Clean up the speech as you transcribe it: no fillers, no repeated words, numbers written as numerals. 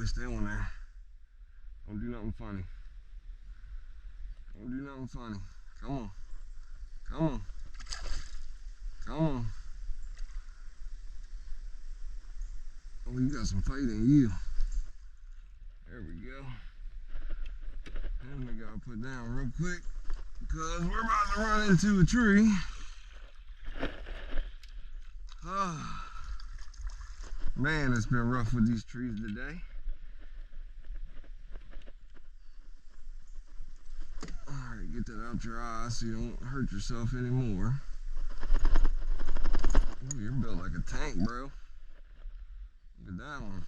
stay on there. Don't do nothing funny. Don't do nothing funny. Come on. Come on. Come on. Oh, you got some fight in you. There we go. And we gotta put down real quick because we're about to run into a tree. Oh, man, it's been rough with these trees today. Alright, get that out your eyes so you don't hurt yourself anymore. Ooh, you're built like a tank, bro. Look at that one.